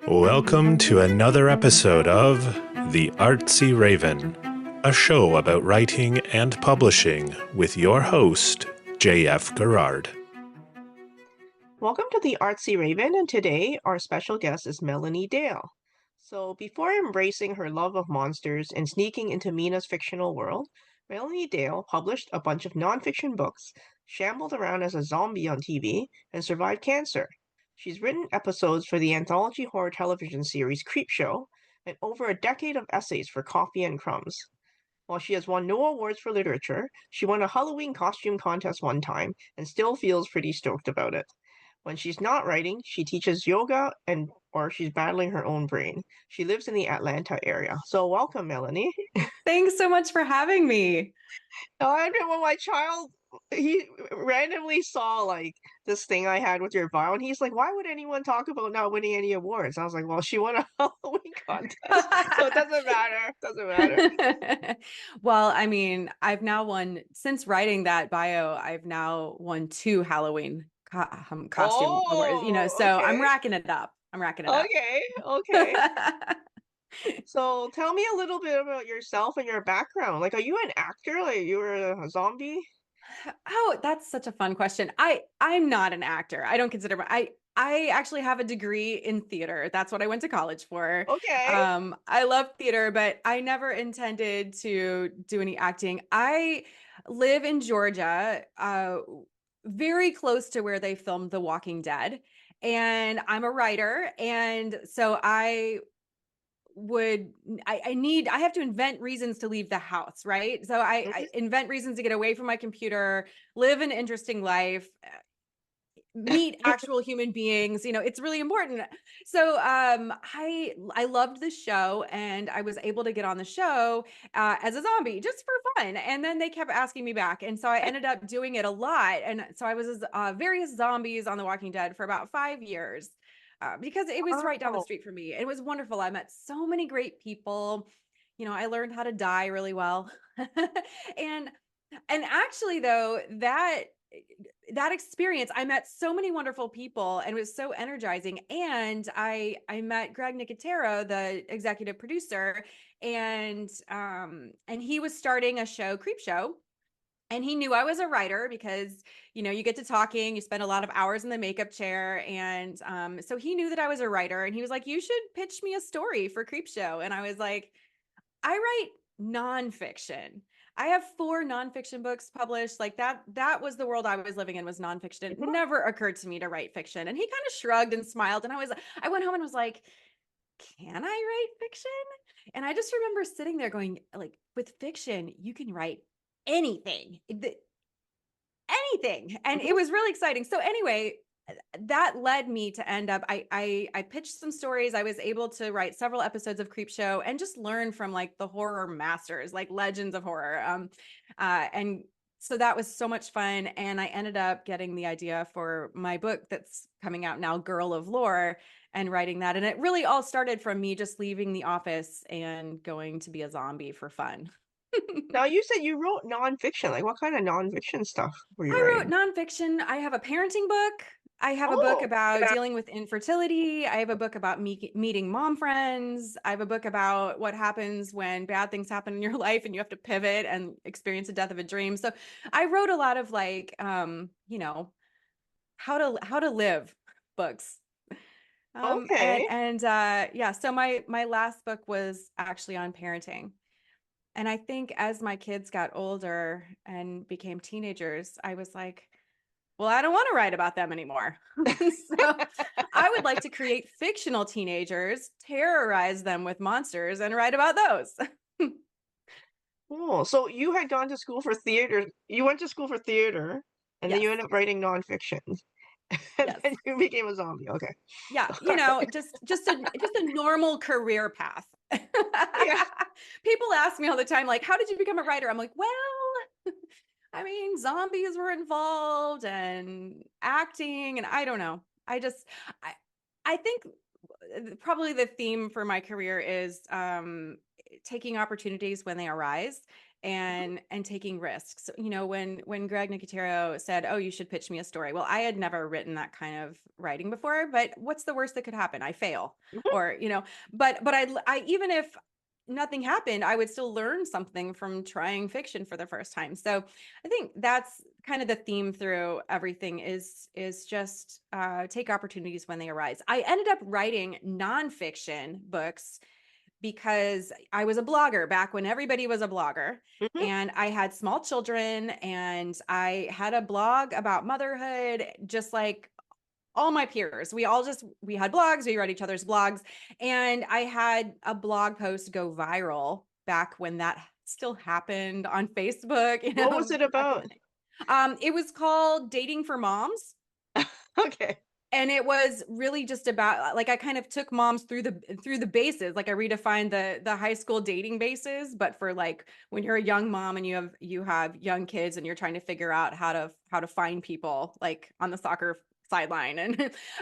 Welcome to another episode of The Artsy Raven, a show about writing and publishing with your host, J.F. Garrard. Welcome to the Artsy Raven, and today our special guest is Melanie Dale. So, before embracing her love of monsters and sneaking into Mina's fictional world, Melanie Dale published a bunch of nonfiction books, shambled around as a zombie on TV, and survived cancer. She's written episodes for the anthology horror television series Creepshow, and over a decade of essays for Coffee and Crumbs. While she has won no awards for literature, she won a Halloween costume contest one time and still feels pretty stoked about it. When she's not writing, she teaches yoga or she's battling her own brain. She lives in the Atlanta area. So welcome, Melanie. Thanks so much for having me. I remember my child, he randomly saw like this thing I had with your bio, and he's like, "Why would anyone talk about not winning any awards?" I was like, "Well, she won a Halloween contest, so it doesn't matter. Doesn't matter." Well, I mean, I've now won, since writing that bio, I've now won 2 Halloween costume awards, Oh, so I'm okay, racking it up. okay, okay. So tell me a little bit about yourself and your background. Like, are you an actor? Like, you were a zombie? Oh, that's such a fun question. I'm not an actor. I don't consider I actually have a degree in theater. That's what I went to college for. Okay. I love theater, but I never intended to do any acting. I live in Georgia, very close to where they filmed The Walking Dead, and I'm a writer, and so I have to invent reasons to leave the house, right? So I Mhm. invent reasons to get away from my computer, live an interesting life, meet actual human beings. It's really important. So I loved the show, and I was able to get on the show as a zombie just for fun, and then they kept asking me back, and so I ended up doing it a lot. And so I was various zombies on The Walking Dead for about 5 years, because it was right down the Wow. street from me. It was wonderful. I met so many great people. I learned how to die really well. and and actually, though, that experience, I met so many wonderful people, and it was so energizing. And I met Greg Nicotero, the executive producer, and he was starting a show, Creepshow. And he knew I was a writer because, you get to talking, you spend a lot of hours in the makeup chair. And so he knew that I was a writer, and he was like, "You should pitch me a story for Creepshow." And I was like, "I write nonfiction. I have 4 nonfiction books published." Like that was the world I was living in, was nonfiction. It Mhm. never occurred to me to write fiction. And he kind of shrugged and smiled. And I went home and was like, "Can I write fiction?" And I just remember sitting there going, like, with fiction, you can write anything. Anything. And it Mhm. was really exciting. So anyway, that led me to end up, I pitched some stories. I was able to write several episodes of Creepshow and just learn from like the horror masters, like legends of horror. And so that was so much fun. And I ended up getting the idea for my book that's coming out now, Girl of Lore, and writing that. And it really all started from me just leaving the office and going to be a zombie for fun. Now you said you wrote nonfiction. Like, what kind of nonfiction stuff were you I writing? wrote nonfiction. I have a parenting book. I have a book Oh, about dealing with infertility. I have a book about meeting mom friends. I have a book about what happens when bad things happen in your life and you have to pivot and experience the death of a dream. So I wrote a lot of like, how to live books. okay. Yeah, so my last book was actually on parenting. And I think as my kids got older and became teenagers, I was like, well, I don't want to write about them anymore. So I would like to create fictional teenagers, terrorize them with monsters, and write about those. Cool. So you had gone to school for theater. You went to school for theater, and then Yes. you ended up writing nonfiction, and Yes. then you became a zombie. Okay. Yeah, just a normal career path. Yeah. People ask me all the time, like, how did you become a writer? I'm like, well, I mean, zombies were involved and acting, and I don't know. I I think probably the theme for my career is taking opportunities when they arise and taking risks. You know, when Greg Nicotero said, "Oh, you should pitch me a story." Well, I had never written that kind of writing before, but what's the worst that could happen? I fail. Or, you know, but I even if nothing happened, I would still learn something from trying fiction for the first time. So I think that's kind of the theme through everything is just take opportunities when they arise. I ended up writing nonfiction books because I was a blogger back when everybody was a blogger, Mhm. and I had small children, and I had a blog about motherhood, just like all my peers. We had blogs, we read each other's blogs, and I had a blog post go viral back when that still happened on Facebook, you What was know, it back in about? the day. It was called Dating for Moms. Okay. And it was really just about, like, I kind of took moms through the bases. Like, I redefined the high school dating bases, but for like when you're a young mom and you have young kids and you're trying to figure out how to find people like on the soccer sideline.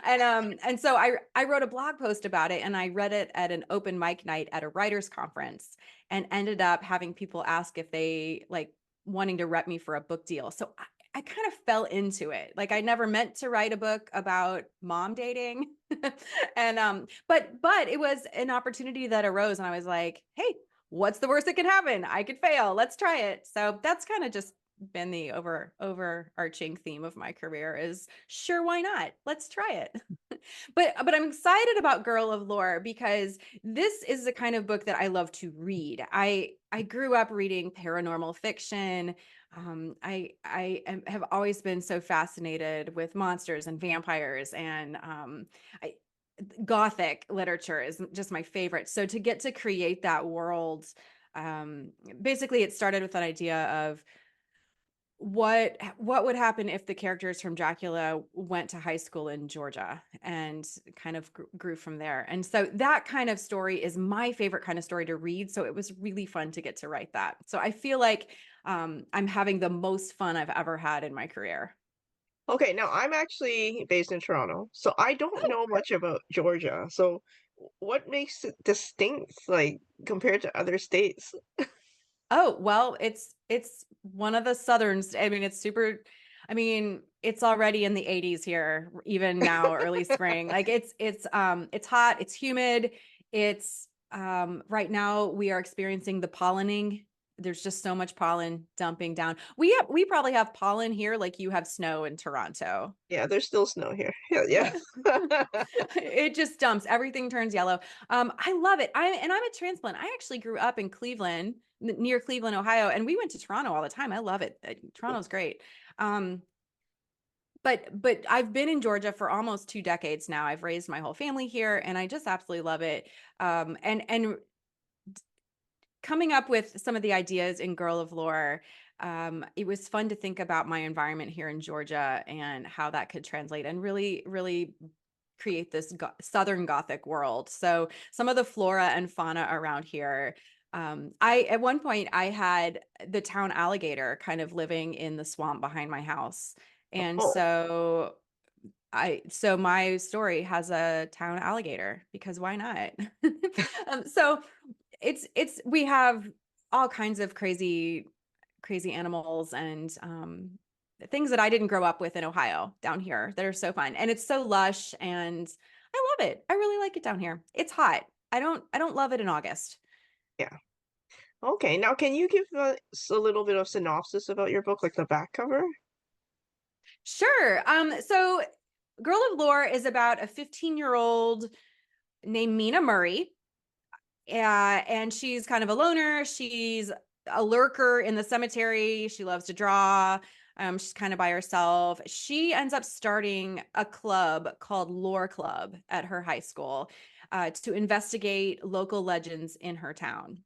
And so I wrote a blog post about it, and I read it at an open mic night at a writers conference, and ended up having people ask if they like wanting to rep me for a book deal. So I kind of fell into it. Like, I never meant to write a book about mom dating. And but it was an opportunity that arose, and I was like, "Hey, what's the worst that can happen? I could fail. Let's try it." So that's kind of just been the overarching theme of my career is, sure, why not? Let's try it. But I'm excited about Girl of Lore because this is the kind of book that I love to read. I grew up reading paranormal fiction. Have always been so fascinated with monsters and vampires, and I, Gothic literature is just my favorite. So to get to create that world, basically it started with an idea of what would happen if the characters from Dracula went to high school in Georgia, and kind of grew from there. And so that kind of story is my favorite kind of story to read. So it was really fun to get to write that. So I feel like I'm having the most fun I've ever had in my career. Okay, now I'm actually based in Toronto, so I don't know much about Georgia. So what makes it distinct, like compared to other states? Oh, well, it's one of the southerns. I mean, it's super, I mean, it's already in the 80s here, even now, early spring. Like, it's hot, it's humid. It's right now we are experiencing the pollinating. There's just so much pollen dumping down. We probably have pollen here like you have snow in Toronto. Yeah, there's still snow here. Yeah, yeah. It just dumps. Everything turns yellow. I love it. I'm a transplant. I actually grew up in Cleveland, near Cleveland, Ohio, and we went to Toronto all the time. I love it. Toronto's great. Um, but I've been in Georgia for almost 2 decades now. I've raised my whole family here, and I just absolutely love it. And coming up with some of the ideas in Girl of Lore, it was fun to think about my environment here in Georgia and how that could translate and really, really create this Southern Gothic world. So some of the flora and fauna around here. I at one point I had the town alligator kind of living in the swamp behind my house, and Oh, so my story has a town alligator because why not? So it's we have all kinds of crazy animals and things that I didn't grow up with in Ohio down here that are so fun. And it's so lush, and I love it. I really like it down here. It's hot. I don't love it in August. yeah. Okay, now can you give us a little bit of synopsis about your book, like the back cover? Sure. So Girl of Lore is about a 15-year-old named Mina Murray. And she's kind of a loner. She's a lurker in the cemetery. She loves to draw. She's kind of by herself. She ends up starting a club called Lore Club at her high school to investigate local legends in her town.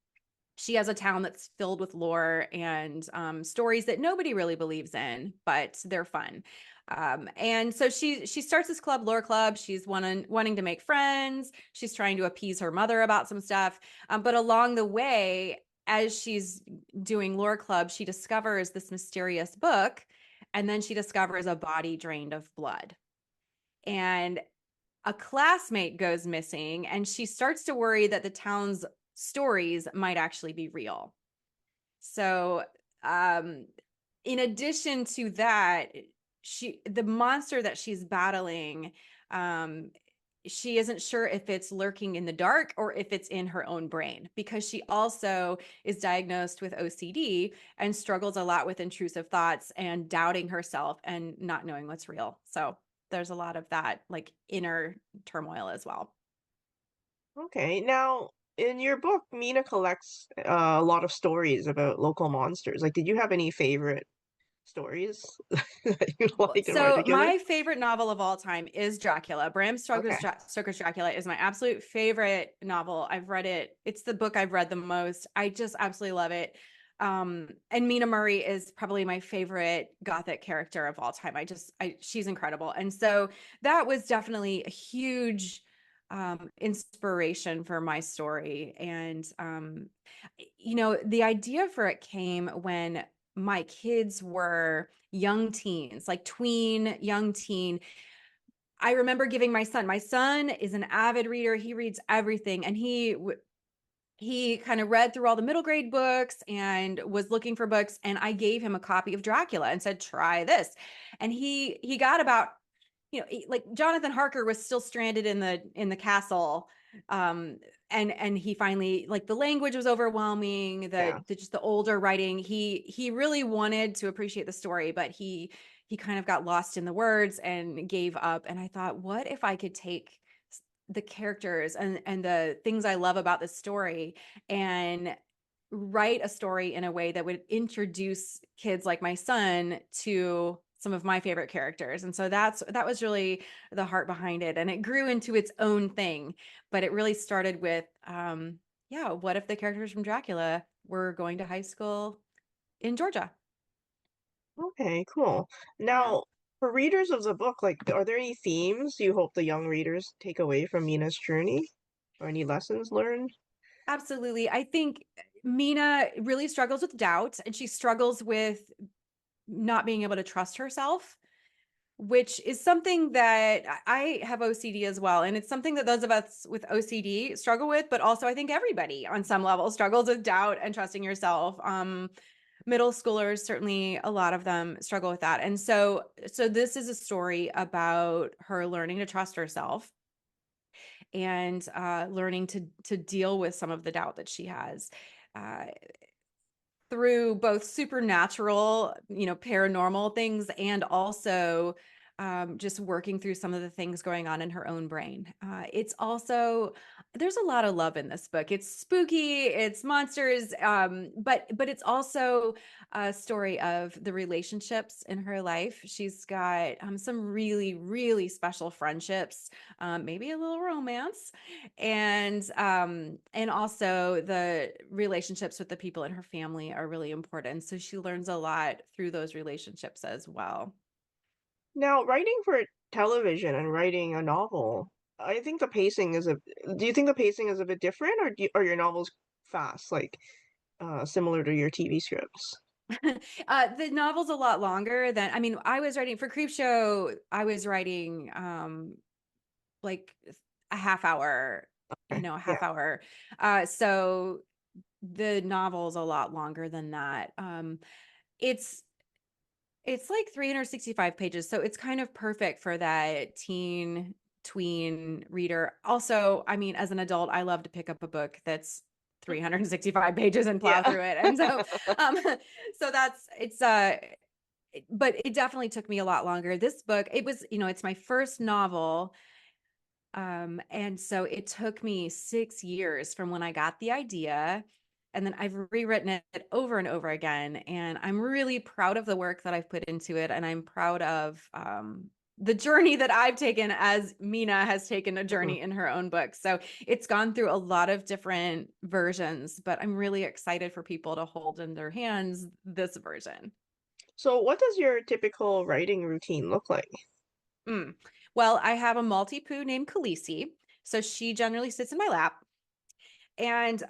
She has a town that's filled with lore and stories that nobody really believes in, but they're fun. And so she starts this club, Lore Club. She's wanting to make friends. She's trying to appease her mother about some stuff. But along the way, as she's doing Lore Club, she discovers this mysterious book, and then she discovers a body drained of blood. And a classmate goes missing, and she starts to worry that the town's stories might actually be real. So, in addition to that, the monster that she's battling, she isn't sure if it's lurking in the dark or if it's in her own brain, because she also is diagnosed with OCD and struggles a lot with intrusive thoughts and doubting herself and not knowing what's real. So there's a lot of that like inner turmoil as well. Okay. Now, in your book, Mina collects a lot of stories about local monsters. Like, did you have any favorite stories that you like in So particular? my favorite novel of all time is Dracula. Bram Okay. Stoker's Dracula is my absolute favorite novel. I've read it. It's the book I've read the most. I just absolutely love it. And Mina Murray is probably my favorite Gothic character of all time. She's incredible. And so that was definitely a huge inspiration for my story. And, the idea for it came when my kids were young teens, like young teen. I remember giving my son is an avid reader. He reads everything. And he kind of read through all the middle grade books and was looking for books. And I gave him a copy of Dracula and said, try this. And he got about, like Jonathan Harker was still stranded in the castle. And he finally, like, the language was overwhelming, Yeah. just the older writing. He really wanted to appreciate the story, but he kind of got lost in the words and gave up. And I thought, what if I could take the characters and the things I love about this story and write a story in a way that would introduce kids like my son to some of my favorite characters. And so that was really the heart behind it. And it grew into its own thing, but it really started with, what if the characters from Dracula were going to high school in Georgia? Okay, cool. Yeah. Now, for readers of the book, like, are there any themes you hope the young readers take away from Mina's journey? Or any lessons learned? Absolutely. I think Mina really struggles with doubt, and she struggles with not being able to trust herself, which is something that I have OCD as well. And it's something that those of us with OCD struggle with, but also I think everybody on some level struggles with doubt and trusting yourself. Middle schoolers, certainly a lot of them struggle with that. And so this is a story about her learning to trust herself and learning to deal with some of the doubt that she has. Uh, through both supernatural, paranormal things, and also just working through some of the things going on in her own brain. It's also, there's a lot of love in this book. It's spooky, it's monsters, but it's also a story of the relationships in her life. She's got some really, really special friendships, maybe a little romance, and also the relationships with the people in her family are really important. So she learns a lot through those relationships as well. Now, writing for television and writing a novel, I think the pacing is a. Do you think the pacing is a bit different, or are your novels fast, like similar to your TV scripts? The novel's a lot longer than, I mean, I was writing for Creepshow. I was writing like a half hour, Okay. a Yeah. half hour. So the novel's a lot longer than that. It's like 365 pages, so it's kind of perfect for that tween reader. Also, I mean, as an adult, I love to pick up a book that's 365 pages and plow Yeah. through it. And so so but it definitely took me a lot longer. This book, it was, it's my first novel. And so it took me 6 years from when I got the idea, and then I've rewritten it over and over again. And I'm really proud of the work that I've put into it. And I'm proud of the journey that I've taken, as Mina has taken a Mhm. journey in her own book. So it's gone through a lot of different versions, but I'm really excited for people to hold in their hands this version. So, what does your typical writing routine look like? Mm. Well, I have a Maltipoo named Khaleesi. So she generally sits in my lap. And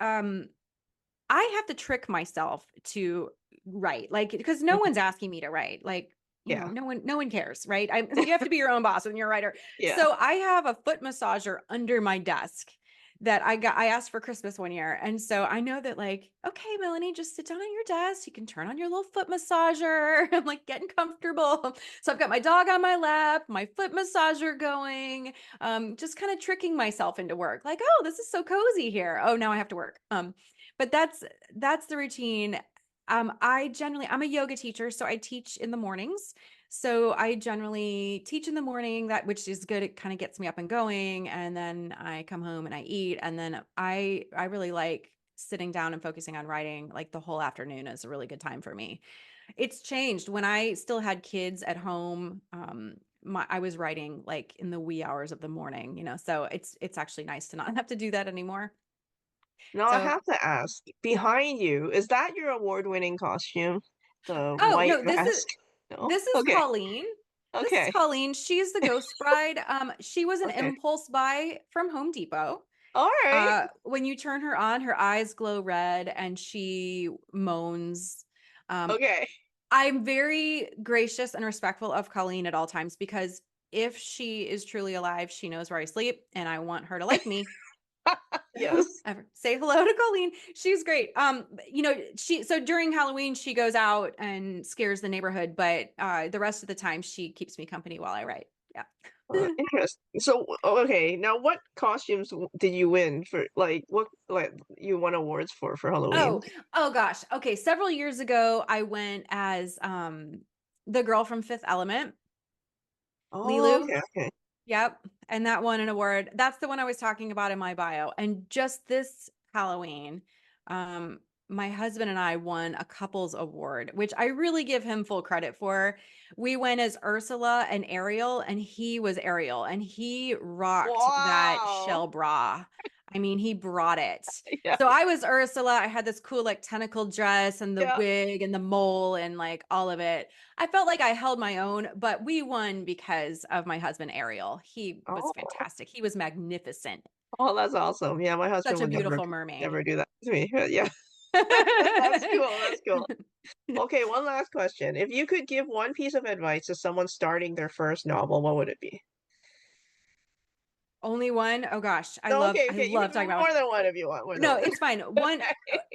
I have to trick myself to write, like, because no Mhm. one's asking me to write. Like, Yeah. no one cares, right? You have to be your own boss when you're a writer. Yeah. So I have a foot massager under my desk that I asked for Christmas one year. And so I know that like, okay, Melanie, just sit down at your desk. You can turn on your little foot massager. I'm like getting comfortable. So I've got my dog on my lap, my foot massager going, just kind of tricking myself into work. Like, oh, this is so cozy here. Oh, now I have to work. But that's the routine. I'm a yoga teacher, so I teach in the mornings. So I generally teach in the morning, that which is good. It kind of gets me up and going, and then I come home and I eat, and then I really like sitting down and focusing on writing. Like the whole afternoon is a really good time for me. It's changed when I still had kids at home. I was writing like in the wee hours of the morning, so it's actually nice to not have to do that anymore. Now I So, have to ask, behind you, is that your award-winning costume? The oh white no, mask? No? this is Okay. Colleen. This is Okay. Colleen. She's the ghost bride. She was an Okay. impulse buy from Home Depot. All right. When you turn her on, her eyes glow red and she moans. Um, Okay. I'm very gracious and respectful of Colleen at all times because if she is truly alive, she knows where I sleep and I want her to like me. Yes. Ever say hello to Colleen. She's great. So during Halloween she goes out and scares the neighborhood, but the rest of the time she keeps me company while I write. Yeah. Interesting. So, okay, now what costumes did you win for, what, you won awards for Halloween? Oh gosh. Okay, several years ago I went as the girl from Fifth Element, Oh, Lilu. okay, okay. Yep. And that won an award. That's the one I was talking about in my bio. And just this Halloween, um, my husband and I won a couples award, which I really give him full credit for. We went as Ursula and Ariel, and he was Ariel, and he rocked that Wow. shell bra. I mean, he brought it. Yeah, So I was Ursula. I had this cool like tentacle dress and the yeah. wig and the mole and like all of it. I felt like I held my own, but we won because of my husband Ariel. He was Oh, fantastic. He was magnificent. oh, that's awesome. Yeah, my Such husband a would beautiful mermaid. never do that to me. Yeah, that's cool. That's cool. Okay, one last question. If you could give one piece of advice to someone starting their first novel, what would it be? Only one? Oh gosh, I No, love okay, I okay. You love can talking about more than one if you want. More than No, one. it's fine. One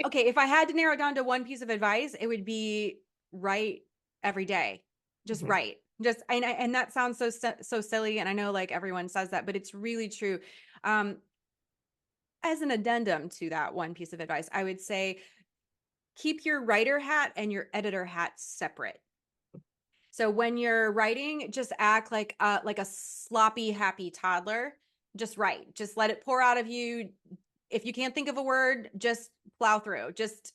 okay, if I had to narrow it down to one piece of advice, it would be write every day. Just Mhm. write. Just and that sounds so silly and I know like everyone says that, but it's really true. Um as an addendum to that one piece of advice, I would say keep your writer hat and your editor hat separate. So when you're writing, just act like a sloppy, happy toddler. Just write. Just let it pour out of you. If you can't think of a word, just plow through. Just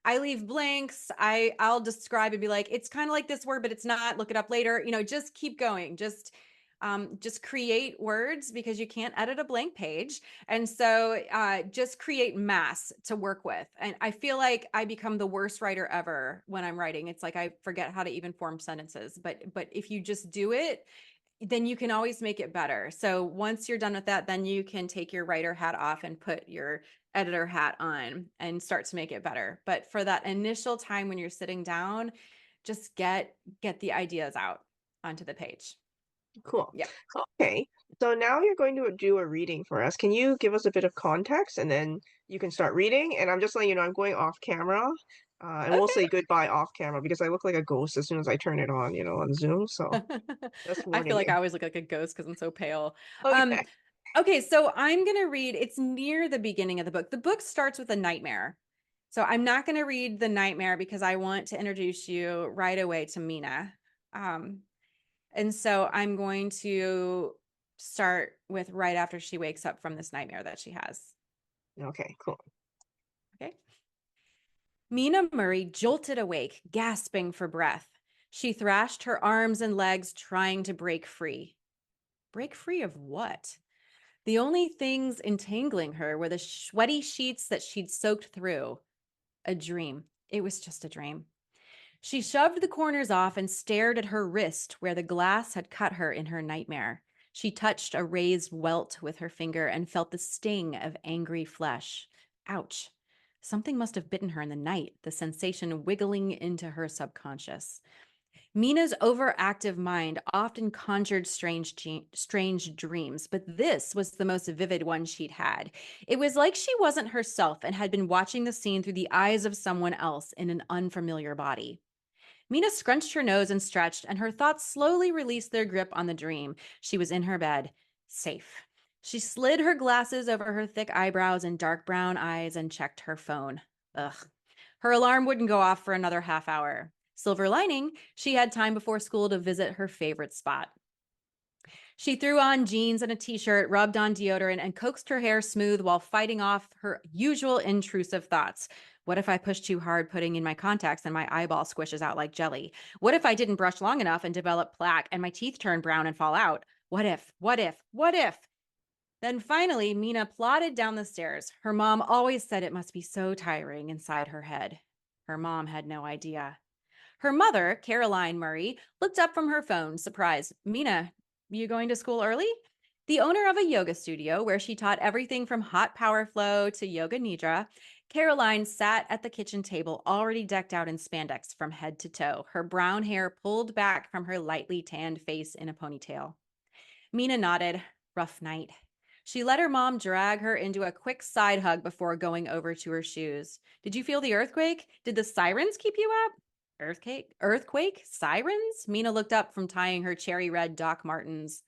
I leave blanks. I'll describe and be like, it's kind of like this word, but it's not. Look it up later. Just keep going. Just create words because you can't edit a blank page. And so just create mass to work with. And I feel like I become the worst writer ever when I'm writing. It's like I forget how to even form sentences. But if you just do it, then you can always make it better. So once you're done with that, then you can take your writer hat off and put your editor hat on and start to make it better. But for that initial time when you're sitting down, just get the ideas out onto the page. Cool. Yeah. Okay. So now you're going to do a reading for us. Can you give us a bit of context and then you can start reading? And I'm just letting you know I'm going off camera. And we'll say goodbye off camera because I look like a ghost as soon as I turn it on, on Zoom. So just I feel warning like I you. always look like a ghost because I'm so pale. Um, Okay. okay, so I'm gonna read, it's near the beginning of the book. The book starts with a nightmare. So I'm not gonna read the nightmare because I want to introduce you right away to Mina. Um, and so I'm going to start with right after she wakes up from this nightmare that she has. Okay, cool. Okay. Mina Murray jolted awake, gasping for breath. She thrashed her arms and legs, trying to break free. Break free of what? The only things entangling her were the sweaty sheets that she'd soaked through. A dream. It was just a dream. She shoved the corners off and stared at her wrist where the glass had cut her in her nightmare. She touched a raised welt with her finger and felt the sting of angry flesh. Ouch. Something must have bitten her in the night, the sensation wiggling into her subconscious. Mina's overactive mind often conjured strange dreams, but this was the most vivid one she'd had. It was like she wasn't herself and had been watching the scene through the eyes of someone else in an unfamiliar body. Mina scrunched her nose and stretched, and her thoughts slowly released their grip on the dream. She was in her bed, safe. She slid her glasses over her thick eyebrows and dark brown eyes and checked her phone. Ugh. Her alarm wouldn't go off for another half hour. Silver lining, she had time before school to visit her favorite spot. She threw on jeans and a t-shirt, rubbed on deodorant, and coaxed her hair smooth while fighting off her usual intrusive thoughts. What if I push too hard putting in my contacts and my eyeball squishes out like jelly? What if I didn't brush long enough and develop plaque and my teeth turn brown and fall out? What if? What if? What if? Then finally, Mina plodded down the stairs. Her mom always said it must be so tiring inside her head. Her mom had no idea. Her mother, Caroline Murray, looked up from her phone, surprised. Mina, you going to school early? The owner of a yoga studio where she taught everything from hot power flow to yoga nidra, Caroline sat at the kitchen table, already decked out in spandex from head to toe, her brown hair pulled back from her lightly tanned face in a ponytail. Mina nodded. Rough night. She let her mom drag her into a quick side hug before going over to her shoes. Did you feel the earthquake? Did the sirens keep you up? Earthquake? Sirens? Mina looked up from tying her cherry red Doc Martens.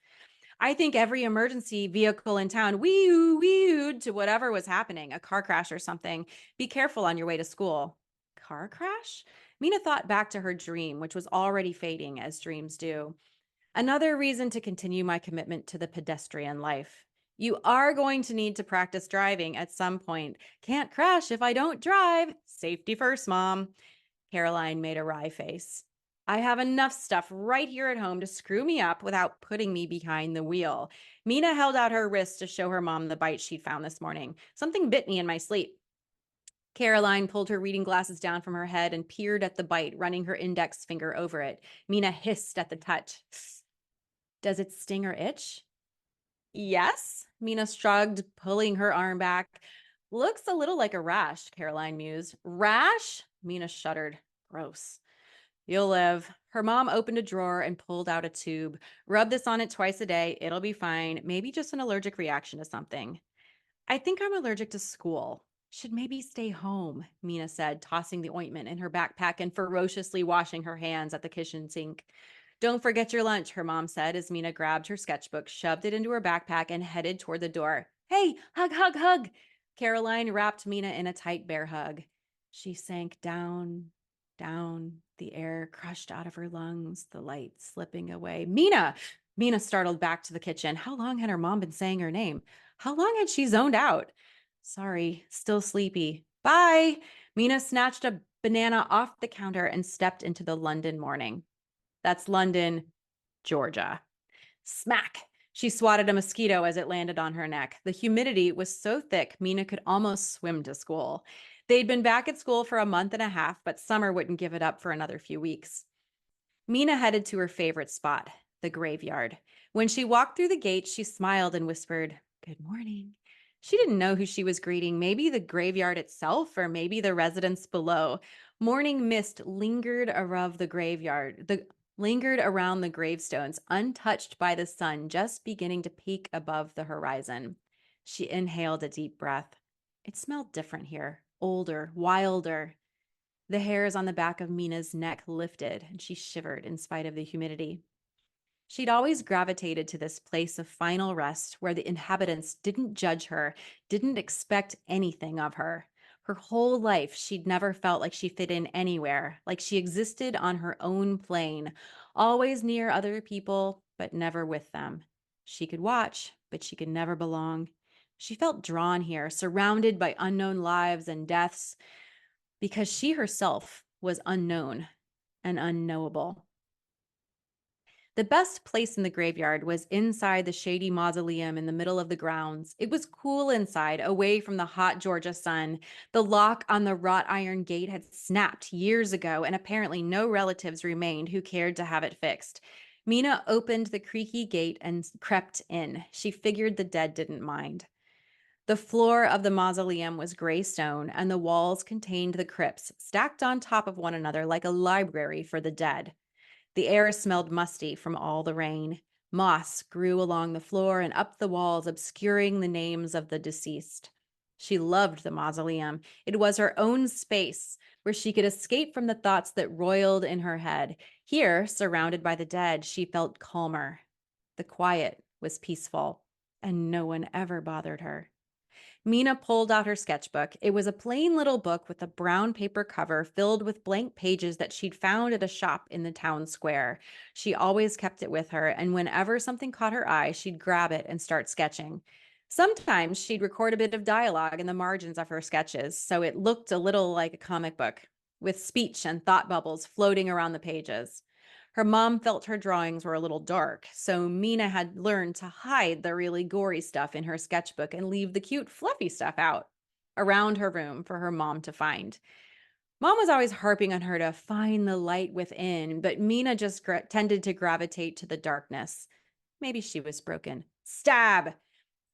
I think every emergency vehicle in town wee-oo to whatever was happening, a car crash or something. Be careful on your way to school. Car crash? Mina thought back to her dream, which was already fading as dreams do. Another reason to continue my commitment to the pedestrian life. You are going to need to practice driving at some point. Can't crash if I don't drive. Safety first, Mom. Caroline made a wry face. I have enough stuff right here at home to screw me up without putting me behind the wheel. Mina held out her wrist to show her mom the bite she'd found this morning. Something bit me in my sleep. Caroline pulled her reading glasses down from her head and peered at the bite, running her index finger over it. Mina hissed at the touch. Does it sting or itch? Yes, Mina shrugged, pulling her arm back. Looks a little like a rash, Caroline mused. Rash? Mina shuddered. Gross. You'll live. Her mom opened a drawer and pulled out a tube. Rub this on it twice a day. It'll be fine. Maybe just an allergic reaction to something. I think I'm allergic to school. Should maybe stay home, Mina said, tossing the ointment in her backpack and ferociously washing her hands at the kitchen sink. Don't forget your lunch, her mom said as Mina grabbed her sketchbook, shoved it into her backpack, and headed toward the door. Hey, hug, hug, hug. Caroline wrapped Mina in a tight bear hug. She sank down, down, the air crushed out of her lungs, the light slipping away. Mina! Mina startled back to the kitchen. How long had her mom been saying her name? How long had she zoned out? Sorry, still sleepy. Bye. Mina snatched a banana off the counter and stepped into the London morning. That's London, Georgia. Smack! She swatted a mosquito as it landed on her neck. The humidity was so thick, Mina could almost swim to school. They'd been back at school for a month and a half, but summer wouldn't give it up for another few weeks. Mina headed to her favorite spot, the graveyard. When she walked through the gate, she smiled and whispered, "Good morning." She didn't know who she was greeting, maybe the graveyard itself or maybe the residents below. Morning mist lingered around the gravestones, untouched by the sun, just beginning to peek above the horizon. She inhaled a deep breath. It smelled different here, older, wilder. The hairs on the back of Mina's neck lifted, and she shivered in spite of the humidity. She'd always gravitated to this place of final rest where the inhabitants didn't judge her, didn't expect anything of her. Her whole life, she'd never felt like she fit in anywhere, like she existed on her own plane, always near other people, but never with them. She could watch, but she could never belong. She felt drawn here, surrounded by unknown lives and deaths, because she herself was unknown and unknowable. The best place in the graveyard was inside the shady mausoleum in the middle of the grounds. It was cool inside, away from the hot Georgia sun. The lock on the wrought iron gate had snapped years ago, and apparently no relatives remained who cared to have it fixed. Mina opened the creaky gate and crept in. She figured the dead didn't mind. The floor of the mausoleum was gray stone, and the walls contained the crypts, stacked on top of one another like a library for the dead. The air smelled musty from all the rain. Moss grew along the floor and up the walls, obscuring the names of the deceased. She loved the mausoleum. It was her own space where she could escape from the thoughts that roiled in her head. Here, surrounded by the dead, she felt calmer. The quiet was peaceful, and no one ever bothered her. Mina pulled out her sketchbook. It was a plain little book with a brown paper cover filled with blank pages that she'd found at a shop in the town square. She always kept it with her, and whenever something caught her eye, she'd grab it and start sketching. Sometimes she'd record a bit of dialogue in the margins of her sketches, so it looked a little like a comic book, with speech and thought bubbles floating around the pages. Her mom felt her drawings were a little dark, so Mina had learned to hide the really gory stuff in her sketchbook and leave the cute, fluffy stuff out around her room for her mom to find. Mom was always harping on her to find the light within, but Mina just tended to gravitate to the darkness. Maybe she was broken. Stab!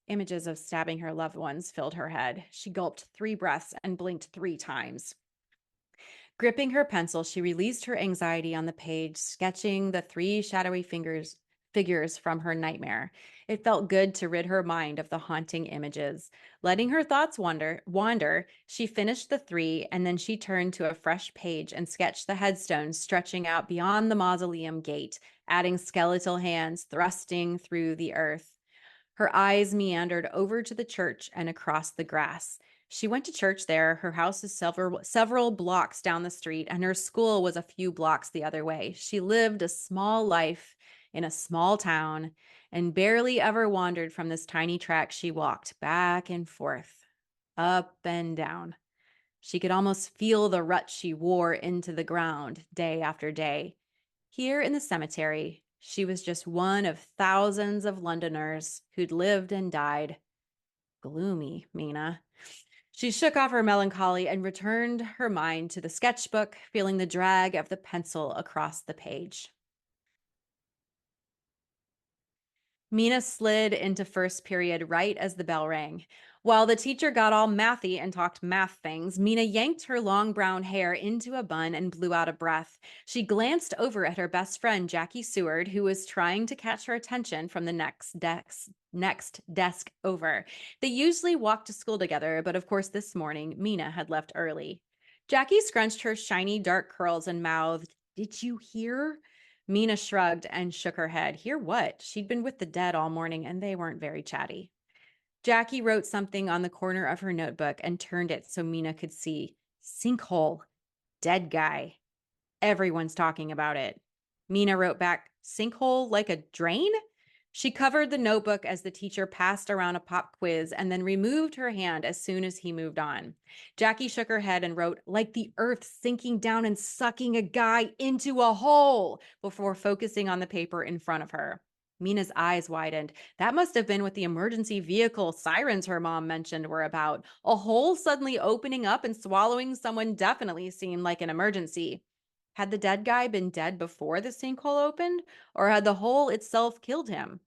Images of stabbing her loved ones filled her head. She gulped 3 breaths and blinked 3 times. Gripping her pencil, she released her anxiety on the page, sketching the 3 shadowy figures from her nightmare. It felt good to rid her mind of the haunting images. Letting her thoughts wander, she finished the 3, and then she turned to a fresh page and sketched the headstones stretching out beyond the mausoleum gate, adding skeletal hands thrusting through the earth. Her eyes meandered over to the church and across the grass. She went to church there. Her house is several blocks down the street, and her school was a few blocks the other way. She lived a small life in a small town and barely ever wandered from this tiny track she walked back and forth, up and down. She could almost feel the rut she wore into the ground day after day. Here in the cemetery, she was just one of thousands of Londoners who'd lived and died. Gloomy, Mina. She shook off her melancholy and returned her mind to the sketchbook, feeling the drag of the pencil across the page. Mina slid into first period right as the bell rang. While the teacher got all mathy and talked math things, Mina yanked her long brown hair into a bun and blew out a breath. She glanced over at her best friend, Jackie Seward, who was trying to catch her attention from the next desk over. They usually walked to school together, but of course this morning, Mina had left early. Jackie scrunched her shiny dark curls and mouthed, "Did you hear?" Mina shrugged and shook her head. Hear what? She'd been with the dead all morning, and they weren't very chatty. Jackie wrote something on the corner of her notebook and turned it so Mina could see. Sinkhole. Dead guy. Everyone's talking about it. Mina wrote back, sinkhole like a drain? She covered the notebook as the teacher passed around a pop quiz and then removed her hand as soon as he moved on. Jackie shook her head and wrote, like the earth sinking down and sucking a guy into a hole, before focusing on the paper in front of her. Mina's eyes widened. That must have been what the emergency vehicle sirens her mom mentioned were about. A hole suddenly opening up and swallowing someone definitely seemed like an emergency. Had the dead guy been dead before the sinkhole opened, or had the hole itself killed him?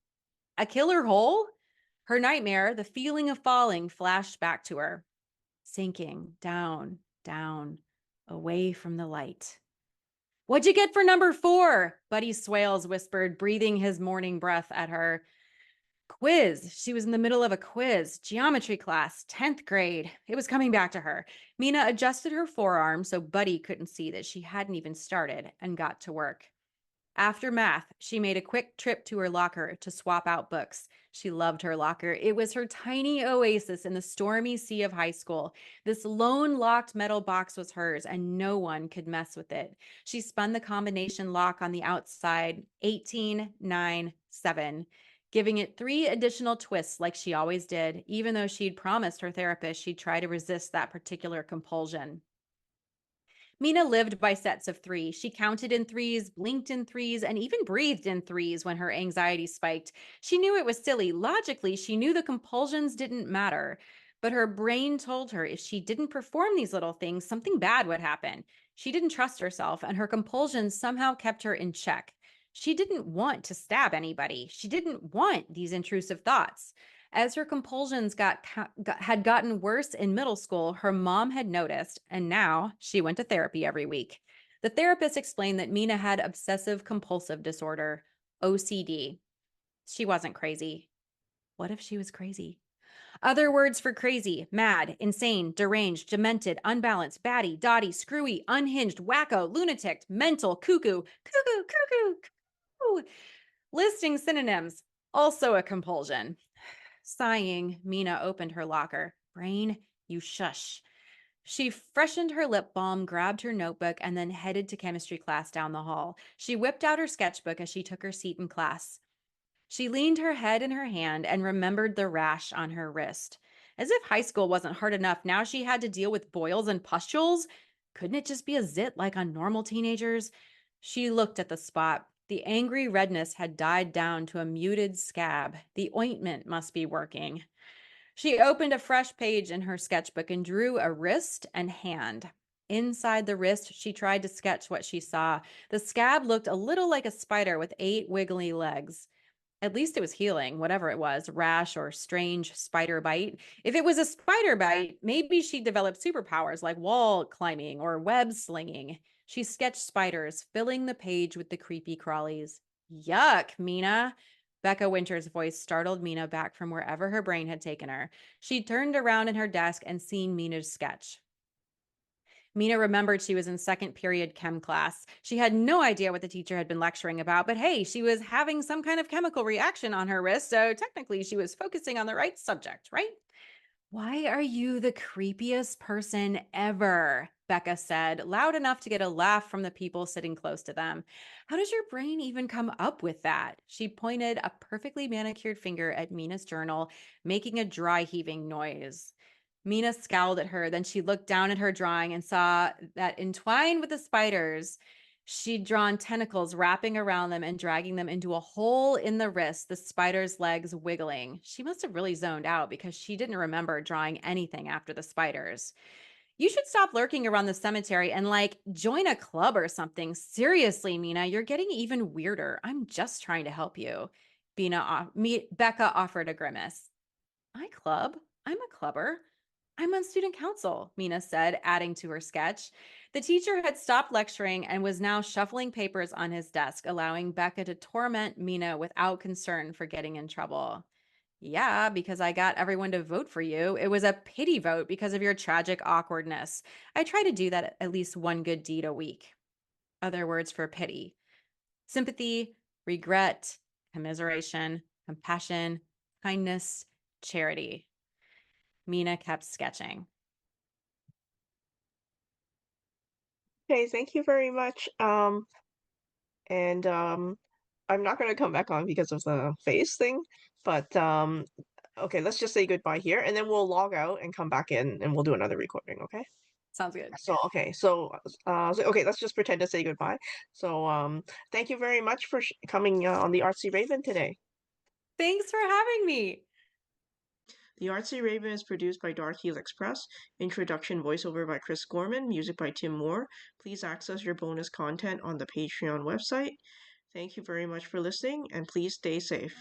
A killer hole? Her nightmare, the feeling of falling, flashed back to her. Sinking down, down, away from the light. What'd you get for number 4? Buddy Swales whispered, breathing his morning breath at her. Quiz. She was in the middle of a quiz. Geometry class, 10th grade. It was coming back to her. Mina adjusted her forearm so Buddy couldn't see that she hadn't even started and got to work. After math, she made a quick trip to her locker to swap out books. She loved her locker. It was her tiny oasis in the stormy sea of high school. This lone locked metal box was hers, and no one could mess with it. She spun the combination lock on the outside, 18, 9, 7, giving it 3 additional twists like she always did, even though she'd promised her therapist she'd try to resist that particular compulsion. Mina lived by sets of 3. She counted in 3s, blinked in 3s, and even breathed in 3s when her anxiety spiked. She knew it was silly. Logically, she knew the compulsions didn't matter. But her brain told her if she didn't perform these little things, something bad would happen. She didn't trust herself, and her compulsions somehow kept her in check. She didn't want to stab anybody. She didn't want these intrusive thoughts. As her compulsions had gotten worse in middle school, her mom had noticed, and now she went to therapy every week. The therapist explained that Mina had obsessive compulsive disorder, OCD. She wasn't crazy. What if she was crazy? Other words for crazy: mad, insane, deranged, demented, unbalanced, batty, dotty, screwy, unhinged, wacko, lunatic, mental, cuckoo, cuckoo, cuckoo, cuckoo. Listing synonyms, also a compulsion. Sighing, Mina opened her locker. Brain, you shush. She freshened her lip balm, grabbed her notebook, and then headed to chemistry class down the hall. She whipped out her sketchbook as she took her seat in class. She leaned her head in her hand and remembered the rash on her wrist. As if high school wasn't hard enough, now she had to deal with boils and pustules. Couldn't it just be a zit like on normal teenagers? She looked at the spot. The angry redness had died down to a muted scab. The ointment must be working. She opened a fresh page in her sketchbook and drew a wrist and hand. Inside the wrist, she tried to sketch what she saw. The scab looked a little like a spider with 8 wiggly legs. At least it was healing, whatever it was, rash or strange spider bite. If it was a spider bite, maybe she developed superpowers like wall climbing or web slinging. She sketched spiders, filling the page with the creepy crawlies. Yuck, Mina. Becca Winter's voice startled Mina back from wherever her brain had taken her. She turned around in her desk and seen Mina's sketch. Mina remembered she was in second period chem class. She had no idea what the teacher had been lecturing about, but hey, she was having some kind of chemical reaction on her wrist, so technically she was focusing on the right subject, right? Why are you the creepiest person ever? Becca said, loud enough to get a laugh from the people sitting close to them. How does your brain even come up with that? She pointed a perfectly manicured finger at Mina's journal, making a dry heaving noise. Mina scowled at her. Then she looked down at her drawing and saw that entwined with the spiders, she'd drawn tentacles wrapping around them and dragging them into a hole in the wrist, the spider's legs wiggling. She must have really zoned out because she didn't remember drawing anything after the spiders. You should stop lurking around the cemetery and join a club or something. Seriously, Mina, you're getting even weirder. I'm just trying to help you. Becca offered a grimace. I club? I'm a clubber. I'm on student council, Mina said, adding to her sketch. The teacher had stopped lecturing and was now shuffling papers on his desk, allowing Becca to torment Mina without concern for getting in trouble. Yeah, because I got everyone to vote for you. It was a pity vote because of your tragic awkwardness. I try to do that at least one good deed a week. Other words for pity: sympathy, regret, commiseration, compassion, kindness, charity. Mina kept sketching. Okay, thank you very much. And I'm not going to come back on because of the face thing, but okay, let's just say goodbye here, and then we'll log out and come back in, and we'll do another recording, okay? Sounds good. So okay, okay, let's just pretend to say goodbye. So thank you very much for coming on the Artsy Raven today. Thanks for having me. The Artsy Raven is produced by Dark Heel Express. Introduction voiceover by Chris Gorman. Music by Tim Moore. Please access your bonus content on the Patreon website. Thank you very much for listening, and please stay safe.